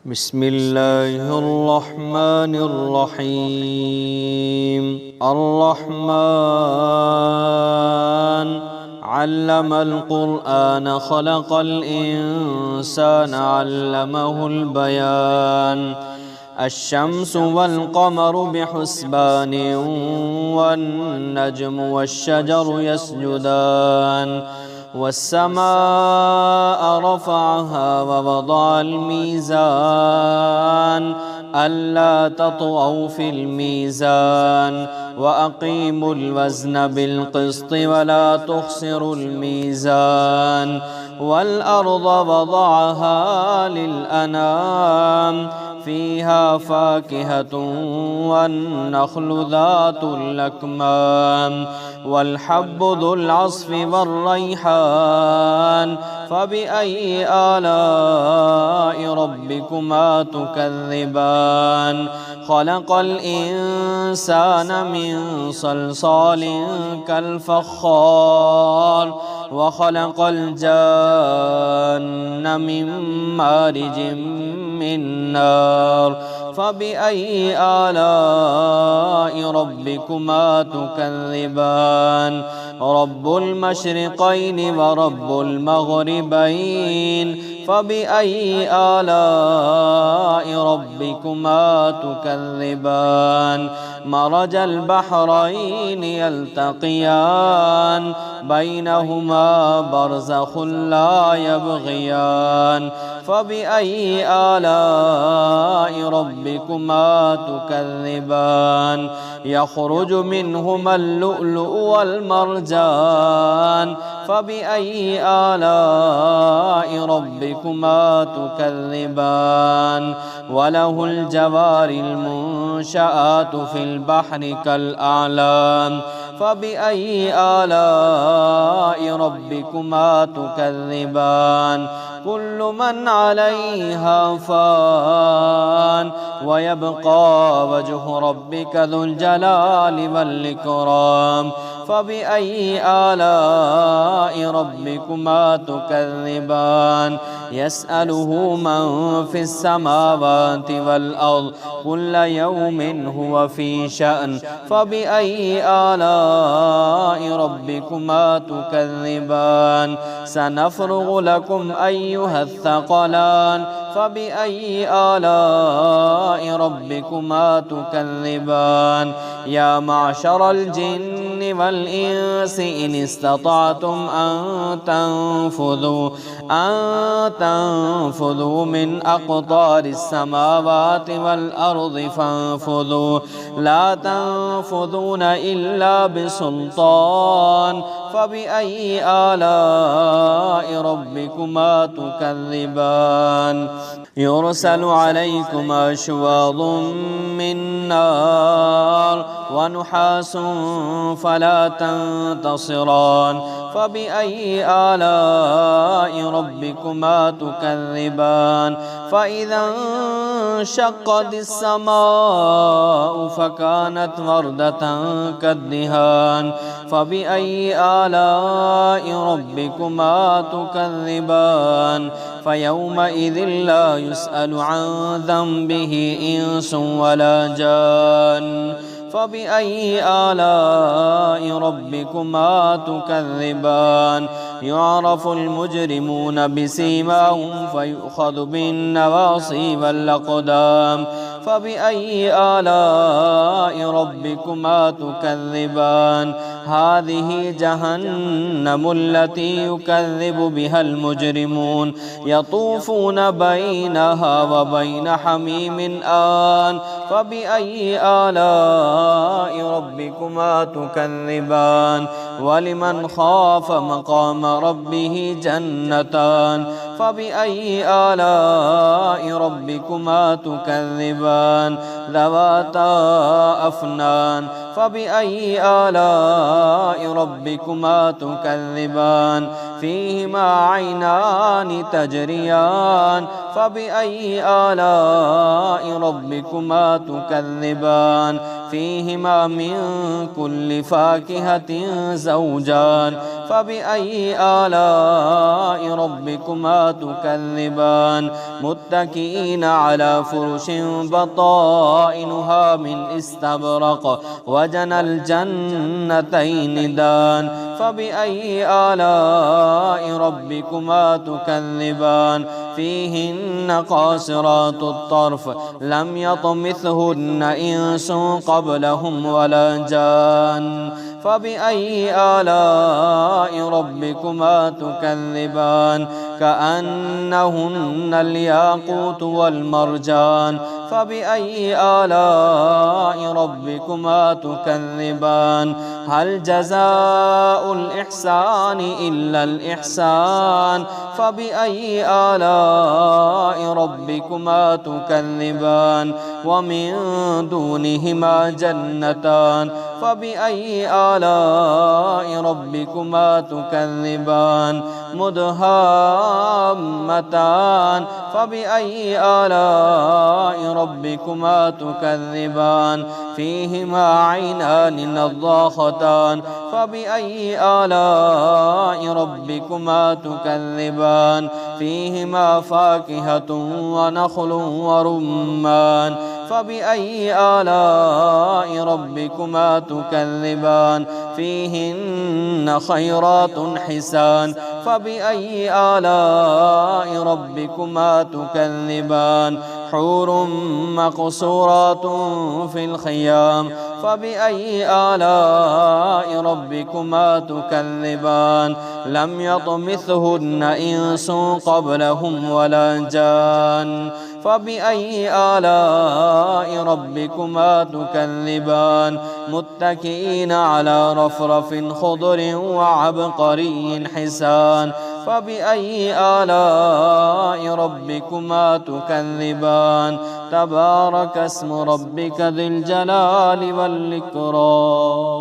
بسم الله الرحمن الرحيم. الرحمن علم القرآن خلق الإنسان علمه البيان. الشمس والقمر بحسبان والنجم والشجر يسجدان والسماء رفعها ووضع الميزان ألا تطغوا في الميزان وأقيموا الوزن بالقسط ولا تخسروا الميزان والأرض وضعها للأنام فيها فاكهة والنخل ذات الأكمام والحب ذو العصف والريحان فبأي آلاء ربكما تكذبان. خلق الإنسان من صلصال كالفخار وخلق الجان من مارج من نار فبأي آلاء ربكما تكذبان. رب المشرقين ورب المغربين فبأي آلاء ربكما تكذبان. مرج البحرين يلتقيان بينهما برزخ لا يبغيان فبأي آلاء ربكما تكذبان. يخرج منهما اللؤلؤ والمرجان فبأي آلاء ربكما تكذبان. وله الجوار المنشآت في البحر كالأعلام فبأي آلاء ربكما تكذبان. كل من عليها فان ويبقى وجه ربك ذو الجلال والإكرام فبأي آلاء ربكما تكذبان. يسأله من في السماوات والأرض كل يوم هو في شأن فبأي آلاء ربكما تكذبان. سنفرغ لكم أيها الثقلان فبأي آلاء ربكما تكذبان. يا معشر الجن والإنس إن استطعتم أن تنفذوا من أقطار السماوات والأرض فانفذوا لا تنفذون إلا بسلطان فبأي آلاء ربكما تكذبان. يرسل عليكما شواظ من نار ونحاس فلا تنتصران فبأي آلاء ربكما تكذبان. فإذا انشقت السماء فكانت وردة كالدهان فبأي آلاء ربكما تكذبان. فيومئذ لا يسأل عن ذنبه إنس ولا جان فبأي آلاء ربكما تكذبان. يعرف المجرمون بسيماهم فيؤخذ بالنواصي والأقدام فبأي آلاء ربكما تكذبان. هذه جهنم التي يكذب بها المجرمون يطوفون بينها وبين حميم آن فبأي آلاء ربكما تكذبان. ولمن خاف مقام ربه جنتان فبأي آلاء ربكما تكذبان. ذواتا أفنان فبأي آلاء ربكما تكذبان. فيهما عينان تجريان فبأي آلاء ربكما تكذبان. فيهما من كل فاكهة زوجان فبأي آلاء ربكما تكذبان متكئين على فرش بطائنها من استبرق وجنى الجنتين دان فبأي آلاء ربكما تكذبان فيهن قاصرات الطرف لم يطمثهن إنس قبلهم ولا جان فبأي آلاء ربكما تكذبان كأنهن الياقوت والمرجان فبأي آلاء ربكما تكذبان هل جزاء الإحسان إلا الإحسان فبأي آلاء ربكما تكذبان ومن دونهما جنتان فبأي آلاء ربكما تكذبان مدهامتان فبأي آلاء ربكما تكذبان فيهما عينان نضاختان فبأي آلاء ربكما تكذبان فيهما فاكهة ونخل ورمان فبأي آلاء ربكما تكذبان فيهن خيرات حسان فبأي آلاء ربكما تكذبان حور مقصورات في الخيام فبأي آلاء ربكما تكذبان لم يطمثهن إنس قبلهم ولا جان فبأي آلاء ربكما تكذبان متكئين على رفرف خضر وعبقري حسان فبأي آلاء ربكما تكذبان تبارك اسم ربك ذي الجلال والإكرام.